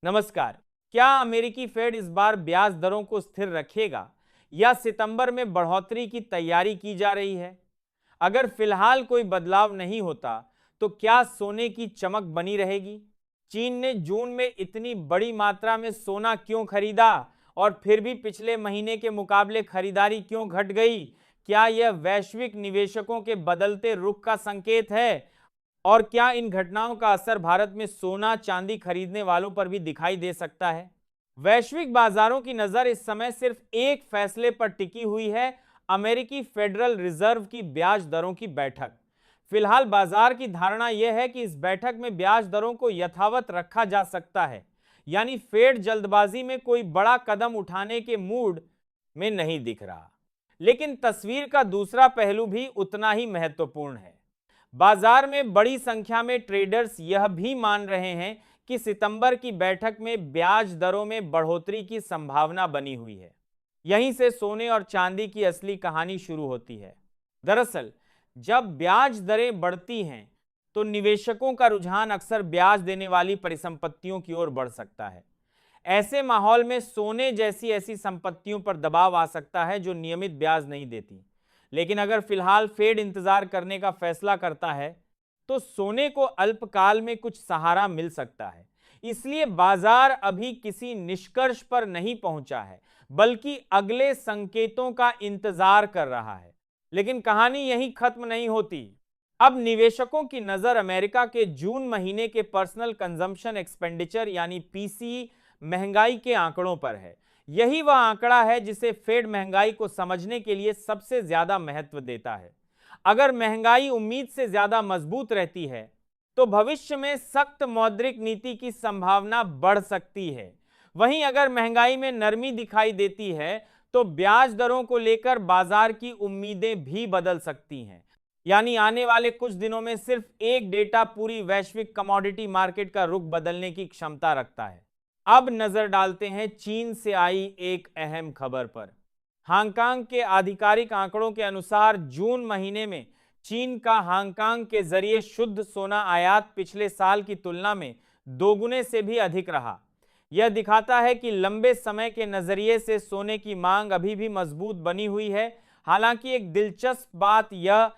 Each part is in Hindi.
नमस्कार। क्या अमेरिकी फेड इस बार ब्याज दरों को स्थिर रखेगा या सितंबर में बढ़ोतरी की तैयारी की जा रही है? अगर फिलहाल कोई बदलाव नहीं होता, तो क्या सोने की चमक बनी रहेगी? चीन ने जून में इतनी बड़ी मात्रा में सोना क्यों खरीदा और फिर भी पिछले महीने के मुकाबले खरीदारी क्यों घट गई? क्या यह वैश्विक निवेशकों के बदलते रुख का संकेत है? और क्या इन घटनाओं का असर भारत में सोना चांदी खरीदने वालों पर भी दिखाई दे सकता है? वैश्विक बाजारों की नजर इस समय सिर्फ एक फैसले पर टिकी हुई है, अमेरिकी फेडरल रिजर्व की ब्याज दरों की बैठक। फिलहाल बाजार की धारणा यह है कि इस बैठक में ब्याज दरों को यथावत रखा जा सकता है, यानी फेड जल्दबाजी में कोई बड़ा कदम उठाने के मूड में नहीं दिख रहा। लेकिन तस्वीर का दूसरा पहलू भी उतना ही महत्वपूर्ण है। बाजार में बड़ी संख्या में ट्रेडर्स यह भी मान रहे हैं कि सितंबर की बैठक में ब्याज दरों में बढ़ोतरी की संभावना बनी हुई है। यहीं से सोने और चांदी की असली कहानी शुरू होती है। दरअसल जब ब्याज दरें बढ़ती हैं, तो निवेशकों का रुझान अक्सर ब्याज देने वाली परिसंपत्तियों की ओर बढ़ सकता है। ऐसे माहौल में सोने जैसी ऐसी संपत्तियों पर दबाव आ सकता है जो नियमित ब्याज नहीं देती। लेकिन अगर फिलहाल फेड इंतजार करने का फैसला करता है, तो सोने को अल्पकाल में कुछ सहारा मिल सकता है। इसलिए बाजार अभी किसी निष्कर्ष पर नहीं पहुंचा है, बल्कि अगले संकेतों का इंतजार कर रहा है। लेकिन कहानी यहीं खत्म नहीं होती। अब निवेशकों की नजर अमेरिका के जून महीने के पर्सनल कंजम्पशन एक्सपेंडिचर यानी पीसीई महंगाई के आंकड़ों पर है। यही वह आंकड़ा है जिसे फेड महंगाई को समझने के लिए सबसे ज्यादा महत्व देता है। अगर महंगाई उम्मीद से ज्यादा मजबूत रहती है, तो भविष्य में सख्त मौद्रिक नीति की संभावना बढ़ सकती है। वहीं अगर महंगाई में नरमी दिखाई देती है, तो ब्याज दरों को लेकर बाजार की उम्मीदें भी बदल सकती हैं। यानी आने वाले कुछ दिनों में सिर्फ एक डेटा पूरी वैश्विक कमोडिटी मार्केट का रुख बदलने की क्षमता रखता है। अब नजर डालते हैं चीन से आई एक अहम खबर पर। हांगकांग के आधिकारिक आंकड़ों के अनुसार जून महीने में चीन का हांगकांग के जरिए शुद्ध सोना आयात पिछले साल की तुलना में दोगुने से भी अधिक रहा। यह दिखाता है कि लंबे समय के नजरिए से सोने की मांग अभी भी मजबूत बनी हुई है। हालांकि एक दिलचस्प बात यह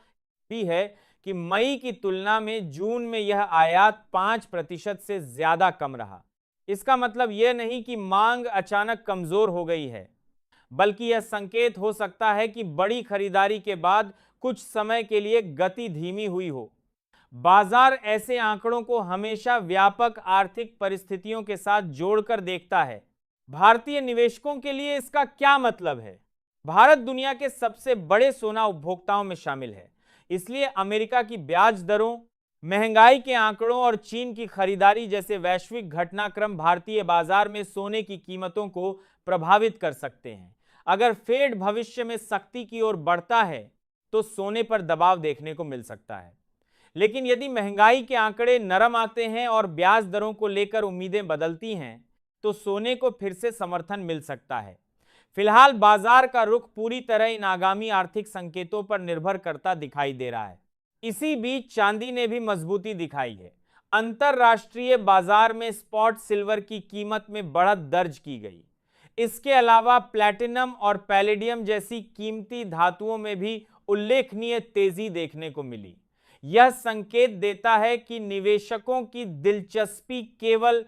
भी है कि मई की तुलना में जून में यह आयात 5% से ज्यादा कम रहा। इसका मतलब यह नहीं कि मांग अचानक कमजोर हो गई है, बल्कि यह संकेत हो सकता है कि बड़ी खरीदारी के बाद कुछ समय के लिए गति धीमी हुई हो। बाजार ऐसे आंकड़ों को हमेशा व्यापक आर्थिक परिस्थितियों के साथ जोड़कर देखता है। भारतीय निवेशकों के लिए इसका क्या मतलब है? भारत दुनिया के सबसे बड़े सोना उपभोक्ताओं में शामिल है। इसलिए अमेरिका की ब्याज दरों, महंगाई के आंकड़ों और चीन की खरीदारी जैसे वैश्विक घटनाक्रम भारतीय बाजार में सोने की कीमतों को प्रभावित कर सकते हैं। अगर फेड भविष्य में सख्ती की ओर बढ़ता है, तो सोने पर दबाव देखने को मिल सकता है। लेकिन यदि महंगाई के आंकड़े नरम आते हैं और ब्याज दरों को लेकर उम्मीदें बदलती हैं, तो सोने को फिर से समर्थन मिल सकता है। फिलहाल बाजार का रुख पूरी तरह इन आगामी आर्थिक संकेतों पर निर्भर करता दिखाई दे रहा है। इसी बीच चांदी ने भी मजबूती दिखाई है। अंतरराष्ट्रीय बाजार में स्पॉट सिल्वर की कीमत में बढ़त दर्ज की गई। इसके अलावा प्लैटिनम और पैलेडियम जैसी कीमती धातुओं में भी उल्लेखनीय तेजी देखने को मिली। यह संकेत देता है कि निवेशकों की दिलचस्पी केवल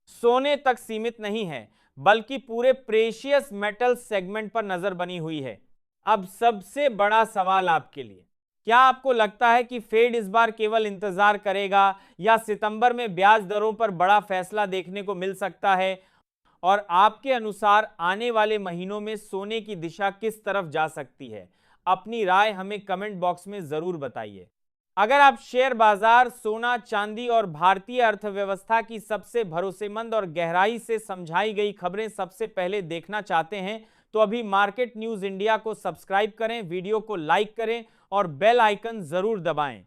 सोने तक सीमित नहीं है, बल्कि पूरे प्रेशियस मेटल सेगमेंट पर नजर बनी हुई है। अब सबसे बड़ा सवाल आपके लिए, क्या आपको लगता है कि फेड इस बार केवल इंतजार करेगा या सितंबर में ब्याज दरों पर बड़ा फैसला देखने को मिल सकता है? और आपके अनुसार आने वाले महीनों में सोने की दिशा किस तरफ जा सकती है? अपनी राय हमें कमेंट बॉक्स में जरूर बताइए। अगर आप शेयर बाजार, सोना, चांदी और भारतीय अर्थव्यवस्था की सबसे भरोसेमंद और गहराई से समझाई गई खबरें सबसे पहले देखना चाहते हैं, तो अभी मार्केट न्यूज इंडिया को सब्सक्राइब करें, वीडियो को लाइक करें और बेल आइकन जरूर दबाएं।